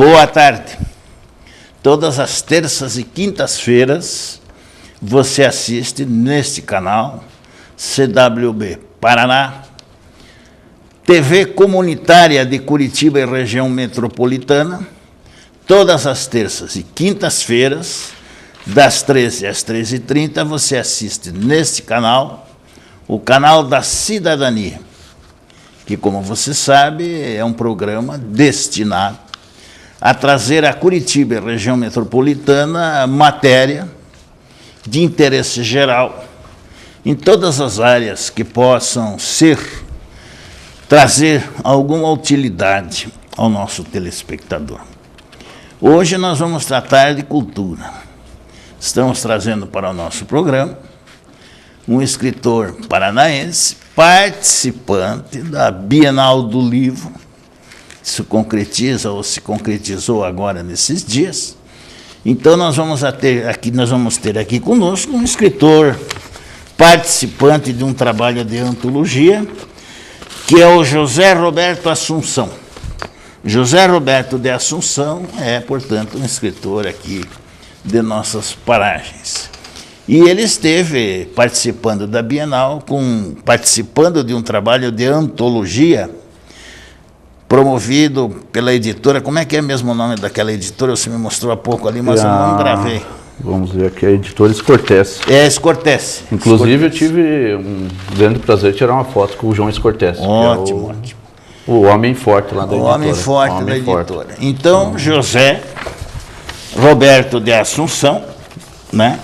Boa tarde. Todas as terças e quintas-feiras você assiste neste canal CWB Paraná, TV comunitária de Curitiba e região metropolitana, todas as terças e quintas-feiras, das 13 às 13h30, você assiste neste canal, o canal da Cidadania, que, como você sabe, é um programa destinado a trazer a Curitiba e região metropolitana matéria de interesse geral em todas as áreas que possam trazer alguma utilidade ao nosso telespectador. Hoje nós vamos tratar de cultura. Estamos trazendo para o nosso programa um escritor paranaense, participante da Bienal do Livro. Isso concretiza ou se concretizou agora nesses dias. Então nós vamos ter aqui conosco um escritor participante de um trabalho de antologia, que é o José Roberto Assunção. José Roberto de Assunção é, portanto, um escritor aqui de nossas paragens. E ele esteve participando da Bienal, participando de um trabalho de antologia promovido pela editora. Como é que é mesmo o nome daquela editora? Você me mostrou há pouco ali, mas eu não gravei. Vamos ver aqui, a editora Escortece. É, Escortece. Inclusive, eu tive um grande prazer de tirar uma foto com o João Escortece. Ótimo, ótimo. O homem forte lá da editora. O homem forte da editora. Então, José Roberto de Assunção, né,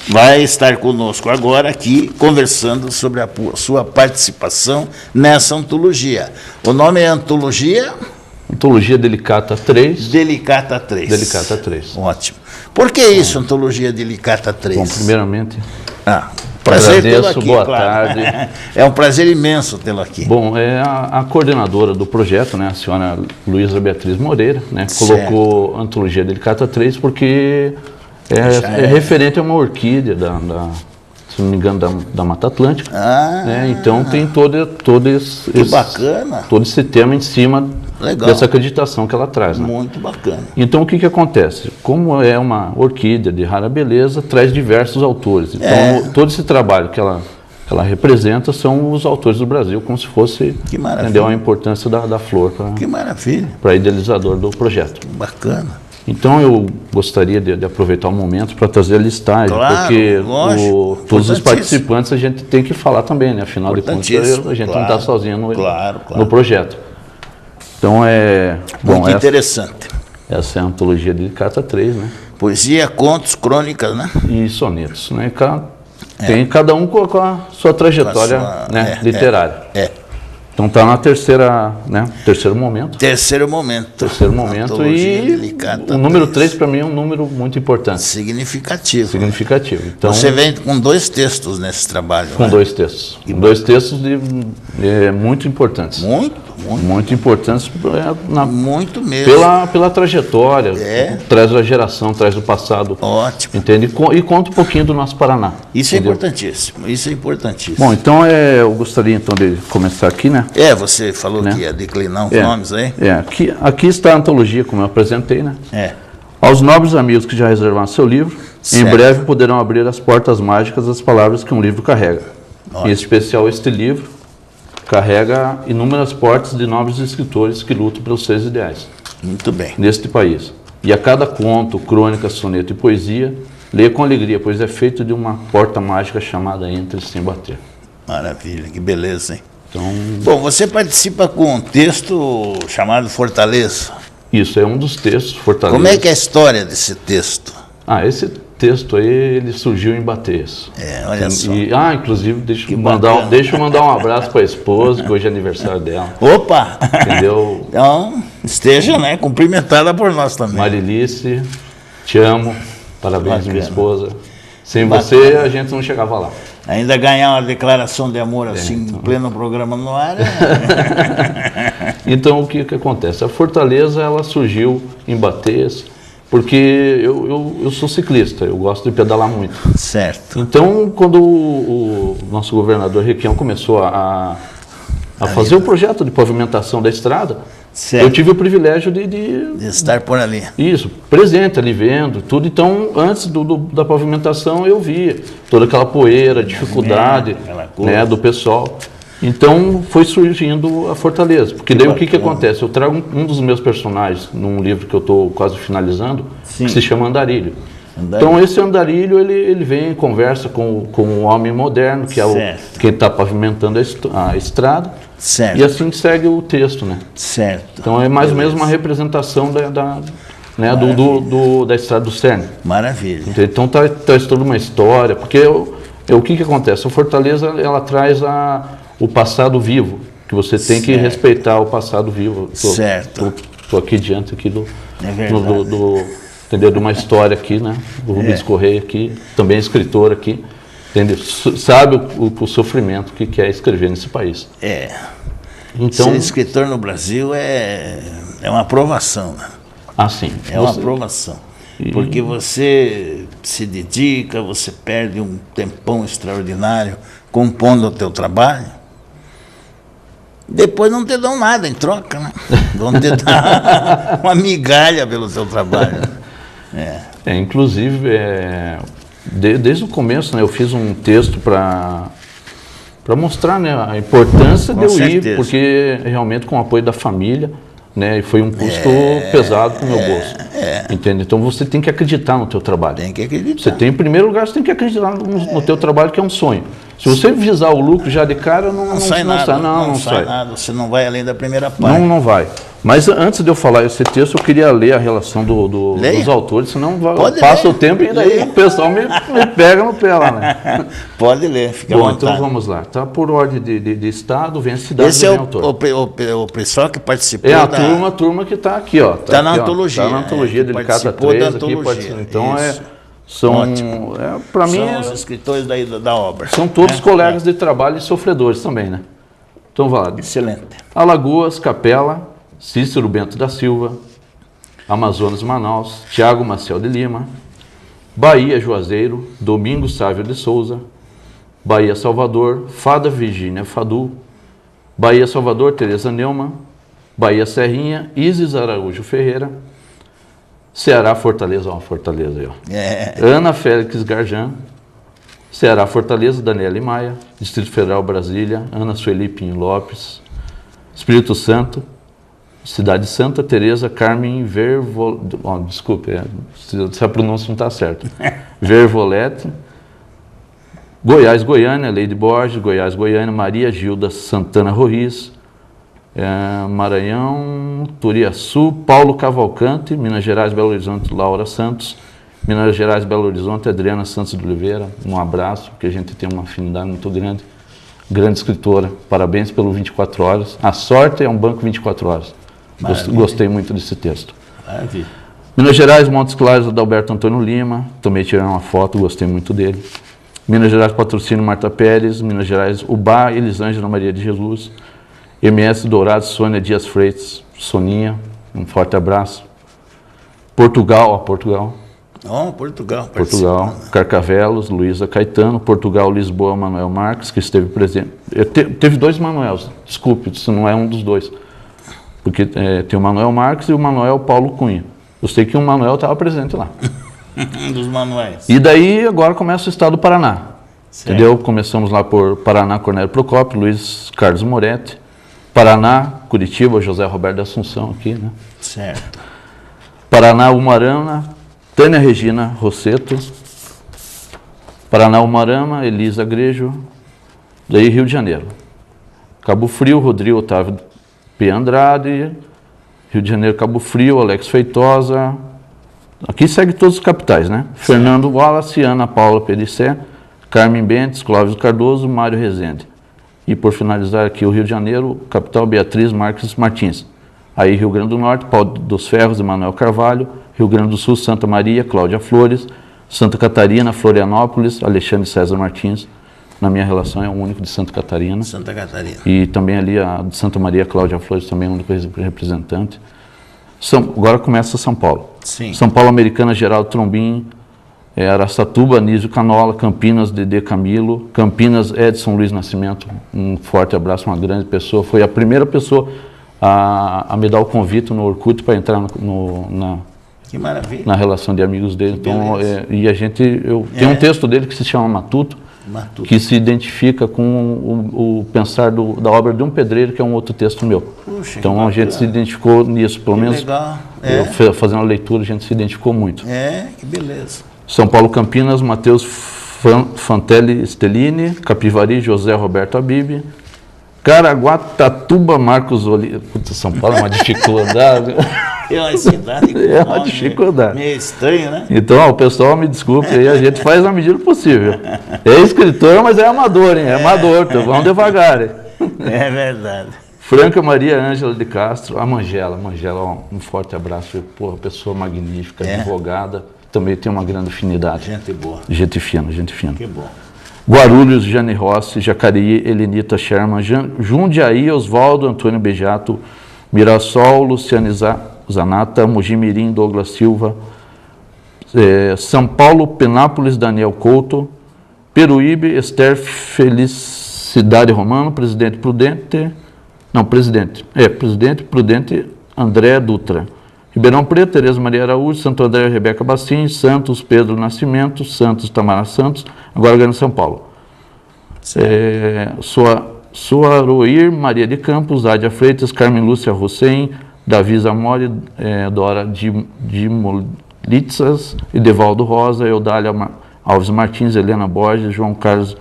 vai estar conosco agora aqui, conversando sobre a sua participação nessa antologia. O nome é Antologia? Antologia Delicata 3. Delicata 3. Delicata 3. Ótimo. Por que isso, Antologia Delicata 3? Bom, primeiramente, prazer tê-lo agradeço, aqui, boa claro. tarde. É um prazer imenso tê-lo aqui. Bom, a coordenadora do projeto, né, a senhora Luísa Beatriz Moreira, né, colocou Antologia Delicata 3 porque é referente a uma orquídea se não me engano, da Mata Atlântica. Então tem todo esse tema em cima dessa acreditação que ela traz. Né? Muito bacana. Então o que acontece? Como é uma orquídea de rara beleza, traz diversos autores. Então todo esse trabalho que ela representa são os autores do Brasil, como se fosse entender a importância da flor para o idealizador do projeto. Bacana. Então eu gostaria de aproveitar o momento para trazer a listagem, porque todos os participantes a gente tem que falar também, né? Afinal de contas, a gente não está sozinho no projeto. Então muito interessante. Essa é a Antologia Delicata 3, né? Poesia, contos, crônicas, né? E sonetos, né? Tem cada um com a sua trajetória literária. Então está na terceiro momento. Terceiro momento e o número 3 para mim é um número muito importante. Significativo. Então, você vem com 2 textos nesse trabalho. Com 2 textos. 2 textos muito importantes. Muito importantes. Muito mesmo. Pela trajetória. Traz a geração, traz o passado. Ótimo. Entende? E conta um pouquinho do nosso Paraná. Isso entendeu? Isso é importantíssimo. Bom, então eu gostaria então de começar aqui, né? Você falou que ia declinar os nomes aí. Aqui está a antologia, como eu apresentei, né? Aos nobres amigos que já reservaram seu livro, em breve poderão abrir as portas mágicas das palavras que um livro carrega. Em especial este livro carrega inúmeras portas de nobres escritores que lutam pelos seus ideais. Muito bem. Neste país. E a cada conto, crônica, soneto e poesia, leia com alegria, pois é feito de uma porta mágica chamada Entre Sem Bater. Maravilha, que beleza, hein? Bom, você participa com um texto chamado Fortaleza. Isso, é um dos textos, Fortaleza. Como é que é a história desse texto? Esse texto aí, ele surgiu em Bateias. Olha só. Inclusive, deixa eu mandar um abraço para a esposa, que hoje é aniversário dela. Opa! Entendeu? Então, esteja, cumprimentada por nós também. Marilice, te amo, parabéns, minha esposa. Sem você, a gente não chegava lá. Ainda ganhar uma declaração de amor assim, em pleno programa no ar. Então, o que acontece? A Fortaleza, ela surgiu em Bateias, porque eu sou ciclista, eu gosto de pedalar muito. Certo. Então, quando o nosso governador Requião começou a a fazer o projeto de pavimentação da estrada, eu tive o privilégio de estar por ali. Isso, presente ali, vendo tudo. Então, antes da pavimentação, eu via toda aquela poeira, dificuldade né, do pessoal. Então, foi surgindo a Fortaleza. Porque daí o que acontece? Eu trago um dos meus personagens, num livro que eu estou quase finalizando, que se chama Andarilho. Então, esse Andarilho, ele vem e conversa com o homem moderno, que é quem está pavimentando a estrada. Certo. E assim segue o texto, né? Certo. Então é mais ou menos uma representação da estrada do Cerne. Maravilha. Então traz toda uma história, porque o que acontece? A Fortaleza, ela traz o passado vivo, que você tem que respeitar o passado vivo. Certo. Estou aqui diante aqui entendeu? De uma história aqui, né? Do Rubens Correia aqui, também escritor aqui. Entendeu? Sabe o sofrimento que é escrever nesse país. Então, ser escritor no Brasil é uma aprovação, né? Sim. É uma aprovação. Porque você se dedica, você perde um tempão extraordinário compondo o teu trabalho. Depois não te dão nada em troca, né? Vão te dar uma migalha pelo teu trabalho. Inclusive, desde o começo, né, eu fiz um texto para mostrar, né, a importância de eu ir, porque realmente com o apoio da família, né, e foi um custo pesado para o meu bolso. Entende? Então você tem que acreditar no teu trabalho. Tem que acreditar. Em primeiro lugar, você tem que acreditar no teu trabalho, que é um sonho. Se você visar o lucro já de cara, não sai nada. Não sai nada. Você não vai além da primeira parte. Não vai. Mas antes de eu falar esse texto, eu queria ler a relação dos autores, senão passa o tempo e daí o pessoal me pega no pé lá, né? Pode ler, fica à vontade. Então vamos lá. Tá por ordem de estado, vem a cidade, esse vem é autor. O pessoal que participou a turma que está aqui, ó. Está na antologia. Está na antologia, Delicata 3 aqui. Então para mim são os escritores da obra. São todos colegas de trabalho e sofredores também, né? Então vai lá. Excelente. Alagoas, Capela, Cícero Bento da Silva, Amazonas, Manaus, Tiago Maciel de Lima, Bahia, Juazeiro, Domingos Sávio de Souza, Bahia, Salvador, Fada Virgínia Fadu, Bahia, Salvador, Tereza Neumann, Bahia, Serrinha, Isis Araújo Ferreira, Ceará, Fortaleza, Fortaleza aí, ó. Ana Félix Garjan, Ceará, Fortaleza, Daniele Maia, Distrito Federal, Brasília, Ana Sueli Pinho Lopes, Espírito Santo, Cidade Santa Teresa Carmen desculpe, se a pronúncia não está certa. Vervolete, Goiás, Goiânia, Leide Borges, Goiás, Goiânia, Maria Gilda Santana Roriz, Maranhão, Turiaçu, Paulo Cavalcante, Minas Gerais, Belo Horizonte, Laura Santos, Minas Gerais, Belo Horizonte, Adriana Santos de Oliveira, um abraço, porque a gente tem uma afinidade muito grande. Grande escritora, parabéns pelo 24 Horas. A sorte é um banco 24 horas. Gostei muito desse texto. Maravilha. Minas Gerais, Montes Claros, Adalberto Antônio Lima, também tirei uma foto, gostei muito dele. Minas Gerais, Patrocínio Marta Pérez, Minas Gerais, Ubá, Elisângela Maria de Jesus, MS Dourados, Sônia Dias Freitas, Soninha, um forte abraço. Portugal, Portugal, Carcavelos, Luísa Caetano, Portugal, Lisboa, Manuel Marques, que esteve presente. Teve dois Manuels, desculpe, isso não é um dos dois. Porque tem o Manuel Marques e o Manuel Paulo Cunha. Eu sei que o Manuel estava presente lá. Um dos Manuéis. E daí agora começa o estado do Paraná. Certo. Entendeu? Começamos lá por Paraná, Cornélio Procópio, Luiz Carlos Moretti. Paraná, Curitiba, José Roberto da Assunção aqui, né? Certo. Paraná, Umarama, Tânia Regina Rosseto. Paraná, Umarama, Elisa Grejo. Daí Rio de Janeiro. Cabo Frio, Rodrigo Otávio P. Andrade, Rio de Janeiro, Cabo Frio, Alex Feitosa. Aqui segue todos os capitais, né? Sim. Fernando Wallace, Ana Paula Pedicé, Carmen Bentes, Clóvis Cardoso, Mário Rezende. E por finalizar aqui o Rio de Janeiro, capital Beatriz Marques Martins. Aí Rio Grande do Norte, Paulo dos Ferros, Emanuel Carvalho. Rio Grande do Sul, Santa Maria, Cláudia Flores. Santa Catarina, Florianópolis, Alexandre César Martins. Na minha relação é o único de Santa Catarina. Santa Catarina. E também ali a de Santa Maria, Cláudia Flores, também é o único representante. Agora começa São Paulo. Sim. São Paulo, Americana, Geraldo Trombim, Araçatuba, Anísio Canola, Campinas, Dedê Camilo, Campinas, Edson Luiz Nascimento, um forte abraço, uma grande pessoa, foi a primeira pessoa a me dar o convite no Orkut para entrar que maravilha. Na relação de amigos dele. Então, tem um texto dele que se chama Matuto, que se identifica com o pensar da obra de um pedreiro, que é um outro texto meu. Puxa, então a gente se identificou nisso, pelo menos legal. Fazendo a leitura a gente se identificou muito. Que beleza. São Paulo, Campinas, Matheus Fantelli Stellini, Capivari, José Roberto Abib, Caraguatatuba, Marcos Oliveira. São Paulo é uma dificuldade. É uma cidade com uma dificuldade. Meio estranho, né? Então, o pessoal me desculpe, aí a gente faz na medida possível. É escritor, mas é amador, hein? É amador, então vamos devagar. Hein? É verdade. Franca Maria Ângela de Castro, a Mangela, um forte abraço. Porra, pessoa magnífica, advogada, também tem uma grande afinidade. Gente boa. Gente fina, gente fina. Que bom. Guarulhos, Jane Rossi, Jacareí, Helenita Sherman, Jundiaí, Oswaldo, Antônio Bejato, Mirassol, Luciane Zanata, Mojimirim, Douglas Silva, São Paulo, Penápolis, Daniel Couto, Peruíbe, Esther Felicidade Romano, Presidente Prudente, André Dutra, Ribeirão Preto, Tereza Maria Araújo, Santo André, Rebeca Bacim, Santos, Pedro Nascimento, Santos, Tamara Santos, agora ganha São Paulo. Suaroir, Maria de Campos, Ádia Freitas, Carmen Lúcia Hussein, Davi Zamori, Dora de Molitzas, Edevaldo Rosa, Eudália Alves Martins, Helena Borges, João Carlos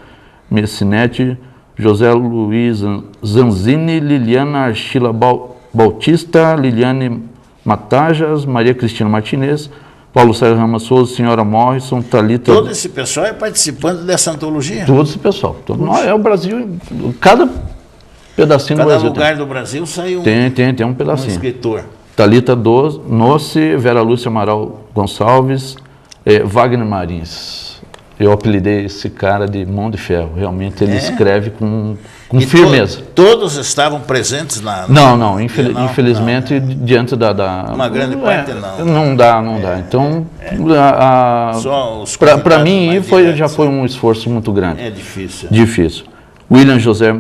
Messinetti, José Luiz Zanzini, Liliana Archila Bautista, Liliane Matajas, Maria Cristina Martinez, Paulo Sérgio Rama Souza, Senhora Morrison, Thalita... Todo esse pessoal é participando dessa antologia? Todo esse pessoal. É o Brasil, cada pedacinho do Brasil. Cada lugar do Brasil saiu tem um pedacinho. Um escritor. Thalita Nossi, Vera Lúcia Amaral Gonçalves, Wagner Marins. Eu apelidei esse cara de mão de ferro. Realmente ele escreve com firmeza. Todos estavam presentes na... Não. Infelizmente, diante da... Uma grande parte não. Não dá. Então, para mim, já foi um esforço muito grande. É difícil. Difícil. William José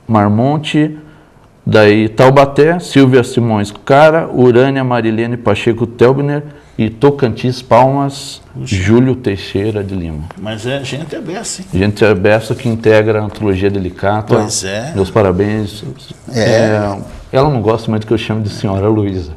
Marmonte, daí Taubaté, Silvia Simões Cara, Urânia Marilene Pacheco Telbner e Tocantins Palmas, Júlio Teixeira de Lima. Mas é gente beça, hein? Gente beça que integra a antologia Delicata. Pois é. Meus parabéns. Ela não gosta muito que eu chame de Senhora Luísa.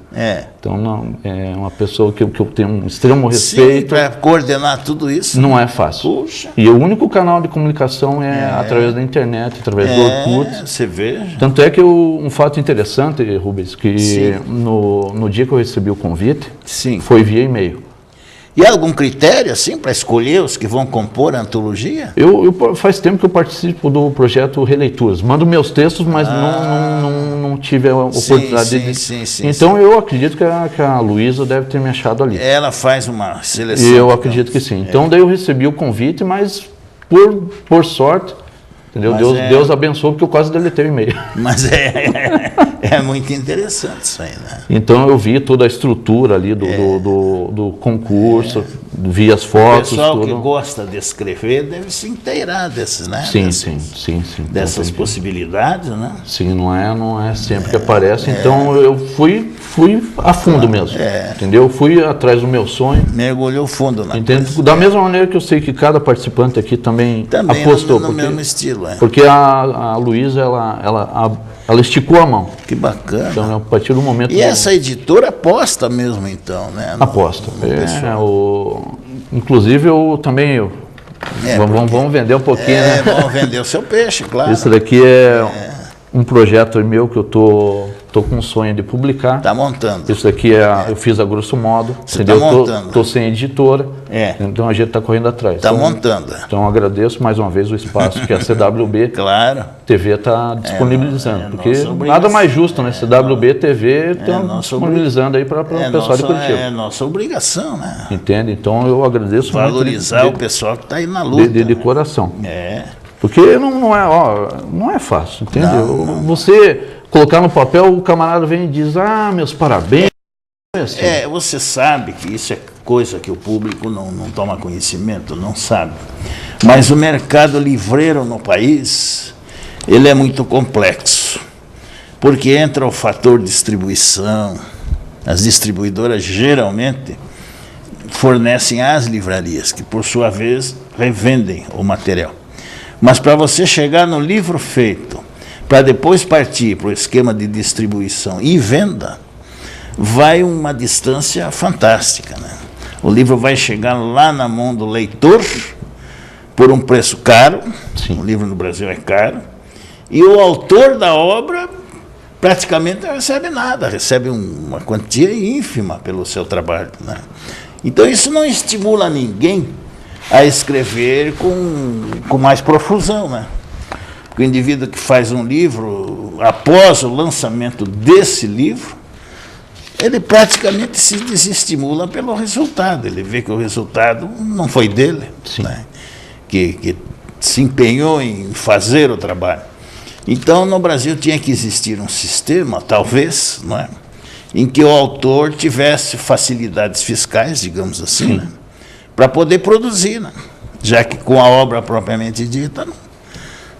Então, não, é uma pessoa que eu tenho um extremo respeito. Para coordenar tudo isso. Não é fácil. Puxa. E o único canal de comunicação é através da internet, através do Orkut. Você veja. Tanto é que um fato interessante, Rubens, que no dia que eu recebi o convite, foi via e-mail. E há algum critério, assim, para escolher os que vão compor a antologia? Faz tempo que eu participo do projeto Releituras. Mando meus textos, mas não tive a oportunidade de... Então eu acredito que a Luísa deve ter me achado ali. Ela faz uma seleção. Eu acredito que sim. Então daí eu recebi o convite, mas por sorte... Entendeu? Deus abençoou, porque eu quase deletei o e-mail. Mas é muito interessante isso aí, né? Então eu vi toda a estrutura ali do concurso, vi as fotos. O pessoal que gosta de escrever deve se inteirar desses, né? Sim. Dessas possibilidades, né? Sim, não é sempre que aparece. Então eu fui a fundo mesmo, entendeu? Eu fui atrás do meu sonho. Mergulhou fundo na coisa. Da mesma maneira que eu sei que cada participante aqui também apostou. No mesmo estilo, Porque a Luísa, ela esticou a mão. Que bacana. Então, a partir do momento... E essa editora aposta mesmo, então, né? Aposta. Inclusive, eu também... vamos vender um pouquinho, né? Vamos vender o seu peixe, claro. Isso daqui é um projeto meu que eu tô com um sonho de publicar. Está montando. Isso aqui eu fiz a grosso modo. Você está montando. Estou sem editora. Então a gente está correndo atrás. Está montando. Então agradeço mais uma vez o espaço que a CWB TV está disponibilizando. Porque nada mais justo, né? CWB TV está disponibilizando aí para o pessoal de Curitiba. É nossa obrigação, né? Entende? Então eu agradeço valorizar o pessoal que está aí na luta. De coração. Porque não é fácil, entendeu? Não. Você colocar no papel, o camarada vem e diz, meus parabéns. Você sabe que isso é coisa que o público não toma conhecimento, não sabe. Mas o mercado livreiro no país, ele é muito complexo, porque entra o fator distribuição. As distribuidoras geralmente fornecem às livrarias, que por sua vez revendem o material. Mas para você chegar no livro feito, para depois partir para o esquema de distribuição e venda, vai uma distância fantástica, né? O livro vai chegar lá na mão do leitor por um preço caro. Sim. O livro no Brasil é caro. E o autor da obra praticamente não recebe nada, recebe uma quantia ínfima pelo seu trabalho, né? Então isso não estimula ninguém a escrever com mais profusão, né? O indivíduo que faz um livro, após o lançamento desse livro, ele praticamente se desestimula pelo resultado. Ele vê que o resultado não foi dele, né? que se empenhou em fazer o trabalho. Então, no Brasil tinha que existir um sistema, talvez, não é, em que o autor tivesse facilidades fiscais, digamos assim, né, para poder produzir, né, já que com a obra propriamente dita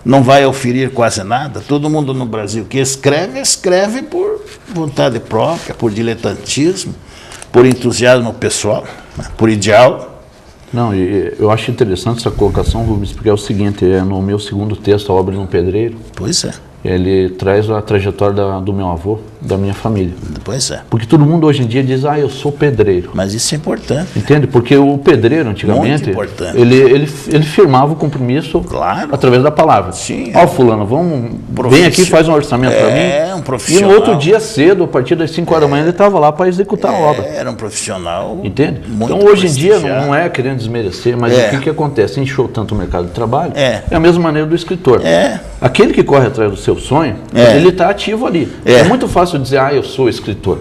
não vai oferir quase nada. Todo mundo no Brasil que escreve por vontade própria, por diletantismo, por entusiasmo pessoal, né, por ideal. Não, e eu acho interessante essa colocação, Rubens, porque é o seguinte, no meu segundo texto, A Obra de um Pedreiro, pois é, ele traz a trajetória do meu avô, da minha família. Pois é. Porque todo mundo hoje em dia diz, eu sou pedreiro. Mas isso é importante. Entende? Porque o pedreiro, antigamente, ele firmava o compromisso, claro, através da palavra. Sim. Fulano, vem aqui, faz um orçamento para mim. É, um profissional. E no outro dia cedo, a partir das 5 horas da manhã, ele estava lá para executar a obra. Era um profissional. Entende? Então, hoje em dia, não é querendo desmerecer, mas o que acontece? Encheu tanto o mercado de trabalho, é a mesma maneira do escritor. Aquele que corre atrás do seu sonho, ele está ativo ali. É muito fácil dizer, eu sou escritor.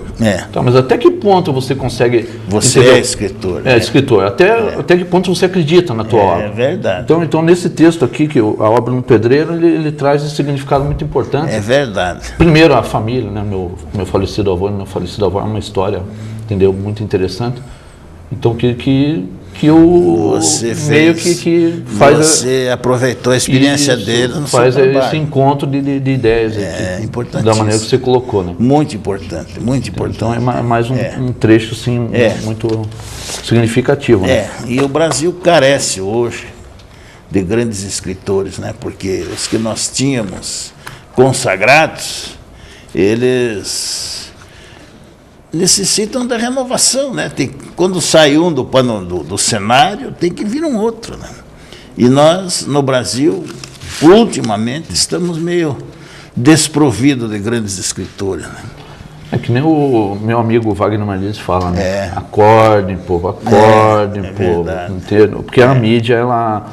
Então, mas até que ponto você consegue... Você é escritor. Escritor. Até que ponto você acredita na tua obra. É verdade. Então, nesse texto aqui, que A Obra de um Pedreiro, ele traz esse significado muito importante. É verdade. Primeiro, a família, né? Meu falecido avô é uma história, entendeu? Muito interessante. Então, você meio que faz... Você aproveitou a experiência dele no faz seu esse encontro de ideias aqui, da maneira que você colocou, né? Muito importante, muito importante. Então é mais um trecho assim, muito significativo, né? E o Brasil carece hoje de grandes escritores, né? Porque os que nós tínhamos consagrados, eles necessitam da renovação, né? Quando sai um do cenário, tem que vir um outro, né? E nós, no Brasil, ultimamente, estamos meio desprovidos de grandes escritores, né? É que nem o meu amigo Wagner Martins fala, né? Acordem, povo, povo. Inteiro. Porque a mídia, ela,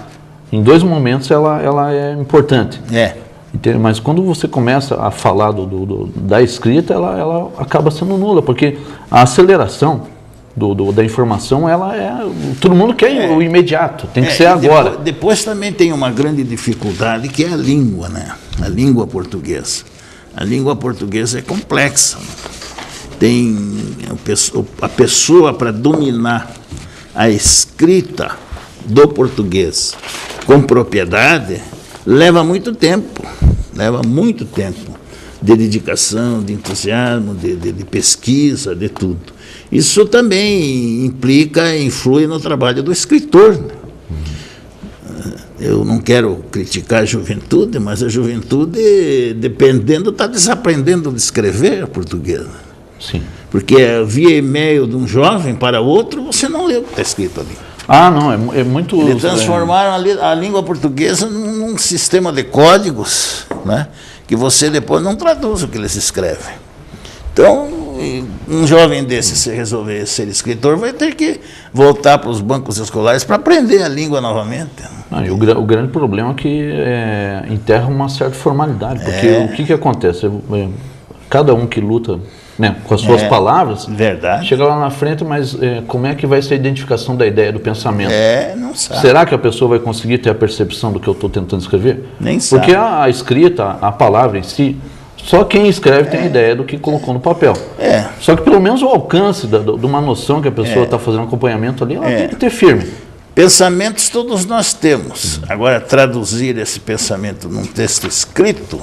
em 2 momentos, ela é importante. Mas quando você começa a falar da escrita, ela acaba sendo nula, porque a aceleração da informação, todo mundo quer o imediato, tem que ser agora. Depois também tem uma grande dificuldade, que é a língua, né? A língua portuguesa. A língua portuguesa é complexa. Tem a pessoa para dominar a escrita do português com propriedade, leva muito tempo de dedicação, de entusiasmo, de pesquisa, de tudo. Isso também influi no trabalho do escritor. Eu não quero criticar a juventude, mas a juventude, dependendo, está desaprendendo de escrever português. Sim. Porque via e-mail de um jovem para outro, você não lê o que está escrito ali. Não, é muito... Eles transformaram a língua portuguesa num sistema de códigos, né, que você depois não traduz o que eles escrevem. Então, um jovem desse, se resolver ser escritor, vai ter que voltar para os bancos escolares para aprender a língua novamente. E o grande problema é que enterra uma certa formalidade, porque o que acontece? Cada um que luta, né, com as suas palavras, chega lá na frente, mas como é que vai ser a identificação da ideia, do pensamento? Não sabe. Será que a pessoa vai conseguir ter a percepção do que eu estou tentando escrever? Nem sabe. Porque a escrita, a palavra em si, Só quem escreve tem a ideia do que colocou no papel. Só que pelo menos o alcance de uma noção que a pessoa está fazendo acompanhamento ali, ela tem que ter firme. Pensamentos todos nós temos. Agora, traduzir esse pensamento num texto escrito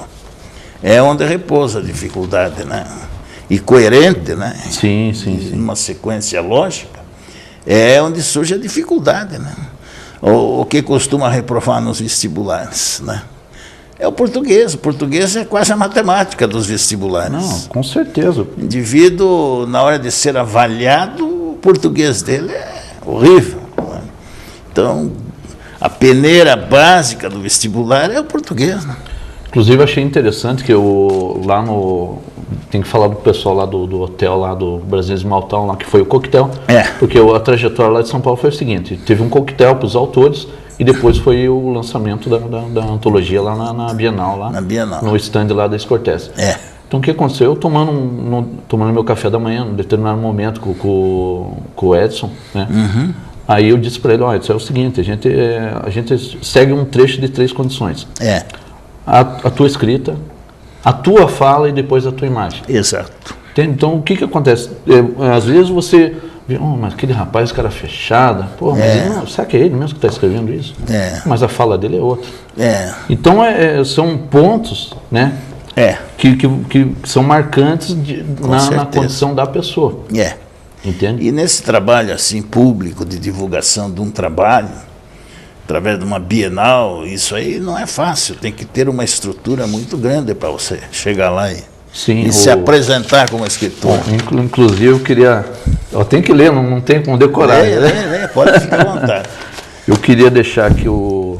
é onde repousa a dificuldade, né? E coerente, né? Sim. Uma sequência lógica, é onde surge a dificuldade, né? O que costuma reprovar nos vestibulares, né? É o português. O português é quase a matemática dos vestibulares. Não, com certeza. O indivíduo, na hora de ser avaliado, o português dele é horrível. Então, a peneira básica do vestibular é o português, né? Inclusive, achei interessante que tem que falar do pessoal lá do hotel, lá do Brasil Small Town, lá que foi o coquetel. Porque a trajetória lá de São Paulo foi o seguinte: teve um coquetel para os autores e depois foi o lançamento da antologia lá na Bienal, lá no stand lá da Escortese. Então, o que aconteceu? Eu tomando meu café da manhã, num determinado momento, com o Edson, né? Aí eu disse para ele: olha, isso é o seguinte, a gente segue um trecho de 3 condições. A tua escrita, a tua fala e depois a tua imagem. Exato. Entende? Então, o que acontece? Às vezes você vê, mas aquele rapaz, cara fechada, mas será que é ele mesmo que está escrevendo isso? Mas a fala dele é outra. Então, são pontos, né? Que são marcantes na condição da pessoa. Entende? E nesse trabalho assim público de divulgação de um trabalho, através de uma Bienal, isso aí não é fácil, tem que ter uma estrutura muito grande para você chegar lá e se apresentar como escritor. Inclusive, eu tenho que ler, não tem como decorar. Pode ficar à vontade. Eu queria deixar aqui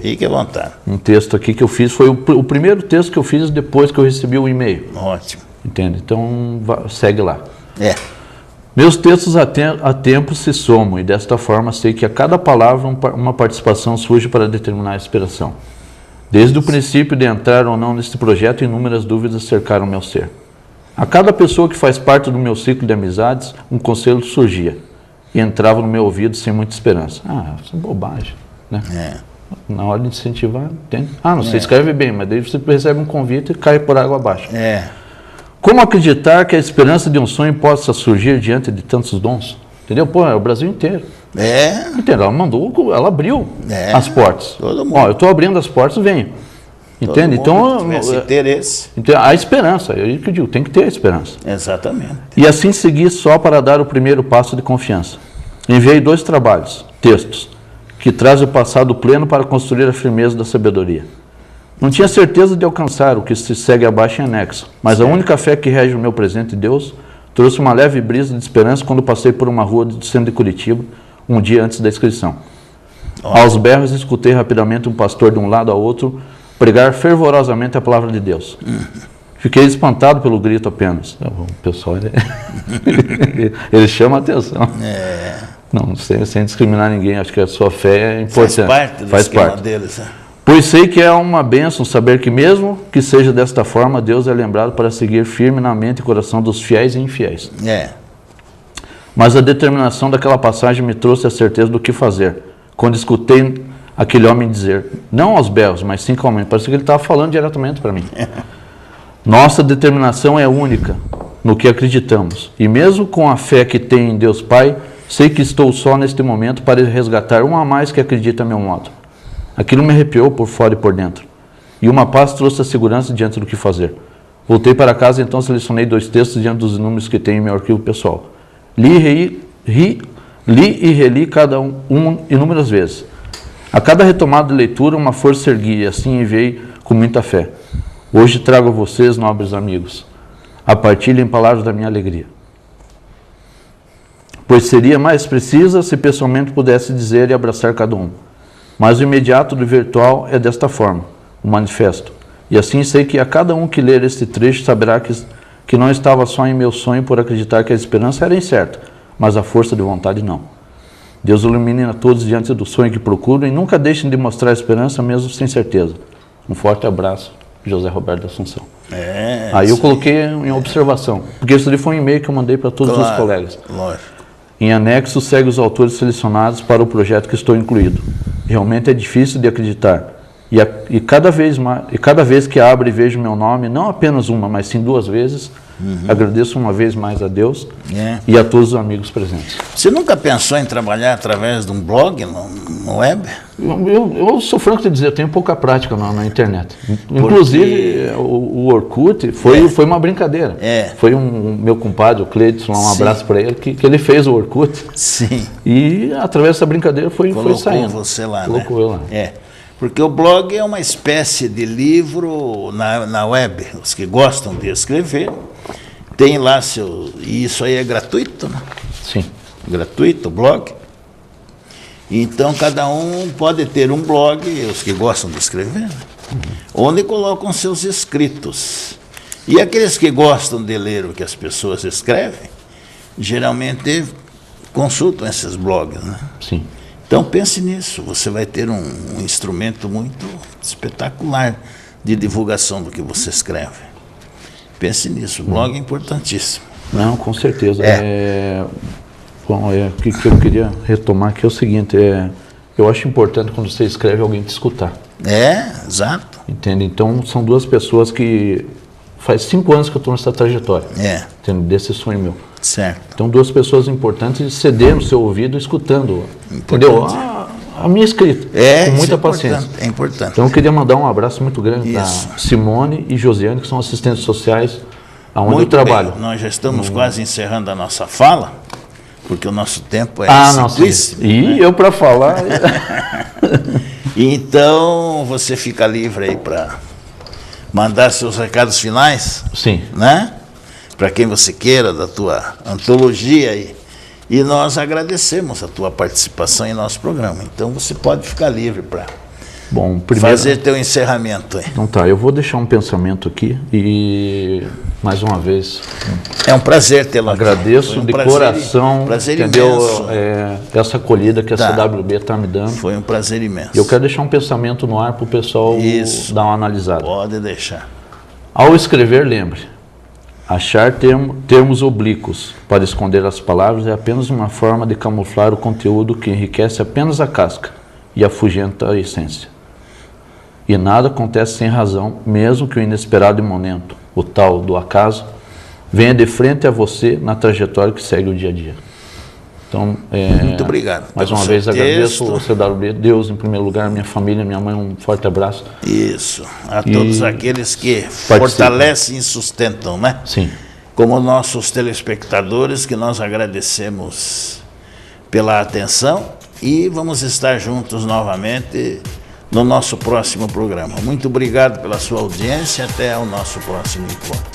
Fique à vontade. Um texto aqui que eu fiz, foi o primeiro texto que eu fiz depois que eu recebi o e-mail. Ótimo. Entende? Então, segue lá. Meus textos a tempo se somam e desta forma sei que a cada palavra uma participação surge para determinar a inspiração. Desde o princípio de entrar ou não neste projeto, inúmeras dúvidas cercaram meu ser. A cada pessoa que faz parte do meu ciclo de amizades, um conselho surgia e entrava no meu ouvido sem muita esperança. Isso é bobagem, né? Na hora de incentivar, entende? Você escreve bem, mas daí você recebe um convite e cai por água abaixo. Como acreditar que a esperança de um sonho possa surgir diante de tantos dons? Entendeu? É o Brasil inteiro. Entendeu? Ela abriu as portas. Todo mundo. Eu estou abrindo as portas, venho. Entende? Então, interesse. A esperança, eu que digo, tem que ter a esperança. Exatamente. E assim segui só para dar o primeiro passo de confiança. Enviei 2 trabalhos, textos, que trazem o passado pleno para construir a firmeza da sabedoria. Não tinha certeza de alcançar o que se segue abaixo em anexo, mas a única fé que rege o meu presente de Deus trouxe uma leve brisa de esperança quando passei por uma rua do centro de Curitiba, um dia antes da inscrição. Aos berros, escutei rapidamente um pastor de um lado ao outro pregar fervorosamente a palavra de Deus. Fiquei espantado pelo grito apenas. O pessoal, ele chama a atenção. Não, sem discriminar ninguém, acho que a sua fé é importante. Faz parte deles. Pois sei que é uma bênção saber que mesmo que seja desta forma, Deus é lembrado para seguir firme na mente e coração dos fiéis e infiéis. Mas a determinação daquela passagem me trouxe a certeza do que fazer, quando escutei aquele homem dizer, não aos berros, mas sim calmamente, parece que ele estava falando diretamente para mim. Nossa determinação é única no que acreditamos, e mesmo com a fé que tenho em Deus Pai, sei que estou só neste momento para resgatar um a mais que acredita a meu modo. Aquilo me arrepiou por fora e por dentro. E uma paz trouxe a segurança diante do que fazer. Voltei para casa e então selecionei 2 textos diante dos números que tenho em meu arquivo pessoal. Li e reli cada um inúmeras vezes. A cada retomada de leitura, uma força ergui e assim enviei com muita fé. Hoje trago a vocês, nobres amigos, a partilha em palavras da minha alegria. Pois seria mais precisa se pessoalmente pudesse dizer e abraçar cada um. Mas o imediato do virtual é desta forma, o manifesto. E assim sei que a cada um que ler este trecho saberá que não estava só em meu sonho por acreditar que a esperança era incerta, mas a força de vontade não. Deus ilumine a todos diante do sonho que procuram e nunca deixem de mostrar a esperança mesmo sem certeza. Um forte abraço, José Roberto da Assunção. Aí eu coloquei em observação, porque isso ali foi um e-mail que eu mandei para todos os colegas. Lógico. Em anexo, segue os autores selecionados para o projeto que estou incluído. Realmente é difícil de acreditar, E cada vez que abro e vejo meu nome, não apenas uma, mas sim 2 vezes, agradeço uma vez mais a Deus e a todos os amigos presentes. Você nunca pensou em trabalhar através de um blog no web? Eu sou franco de dizer, eu tenho pouca prática na internet. Inclusive, o Orkut foi uma brincadeira. Foi um meu compadre, o Cleidson, um abraço para ele, que ele fez o Orkut. Sim. E através dessa brincadeira foi saindo. Você lá, colocou eu lá. Porque o blog é uma espécie de livro na web. Os que gostam de escrever, tem lá e isso aí é gratuito, né? Sim. Gratuito, o blog. Então, cada um pode ter um blog, os que gostam de escrever, né? Onde colocam seus escritos. E aqueles que gostam de ler o que as pessoas escrevem, geralmente consultam esses blogs, né? Sim. Então pense nisso, você vai ter um instrumento muito espetacular de divulgação do que você escreve. Pense nisso, o blog é importantíssimo. Não, com certeza. O que eu queria retomar aqui é o seguinte, eu acho importante quando você escreve alguém te escutar. Exato. Entende? Então são 2 pessoas que faz 5 anos que eu estou nessa trajetória. Entende? Desse sonho meu. Certo. Então 2 pessoas importantes cederam o seu ouvido escutando, entendeu? A minha escrita, com muita paciência. É importante. Então eu queria mandar um abraço muito grande para Simone e Josiane, que são assistentes sociais aonde eu trabalho. Bem. Nós já estamos quase encerrando a nossa fala, porque o nosso tempo é simplíssimo. E eu para falar... Então você fica livre aí para mandar seus recados finais. Sim. Né? Para quem você queira, da tua antologia aí. E nós agradecemos a tua participação em nosso programa. Então você pode ficar livre para fazer teu encerramento aí. Então tá, eu vou deixar um pensamento aqui e mais uma vez é um prazer tê-lo aqui. Agradeço de coração, entendeu? Essa acolhida que a CWB está me dando. Foi um prazer imenso. Eu quero deixar um pensamento no ar para o pessoal dar uma analisada. Pode deixar. Ao escrever, lembre. Achar termos oblíquos para esconder as palavras é apenas uma forma de camuflar o conteúdo que enriquece apenas a casca e afugenta a essência. E nada acontece sem razão, mesmo que o inesperado momento, o tal do acaso, venha de frente a você na trajetória que segue o dia a dia. Então, muito obrigado. Mais uma vez agradeço ao CWB, Deus em primeiro lugar, minha família, minha mãe, um forte abraço. Isso, a todos aqueles que fortalecem e sustentam, né? Sim. Como nossos telespectadores, que nós agradecemos pela atenção e vamos estar juntos novamente no nosso próximo programa. Muito obrigado pela sua audiência, até o nosso próximo encontro.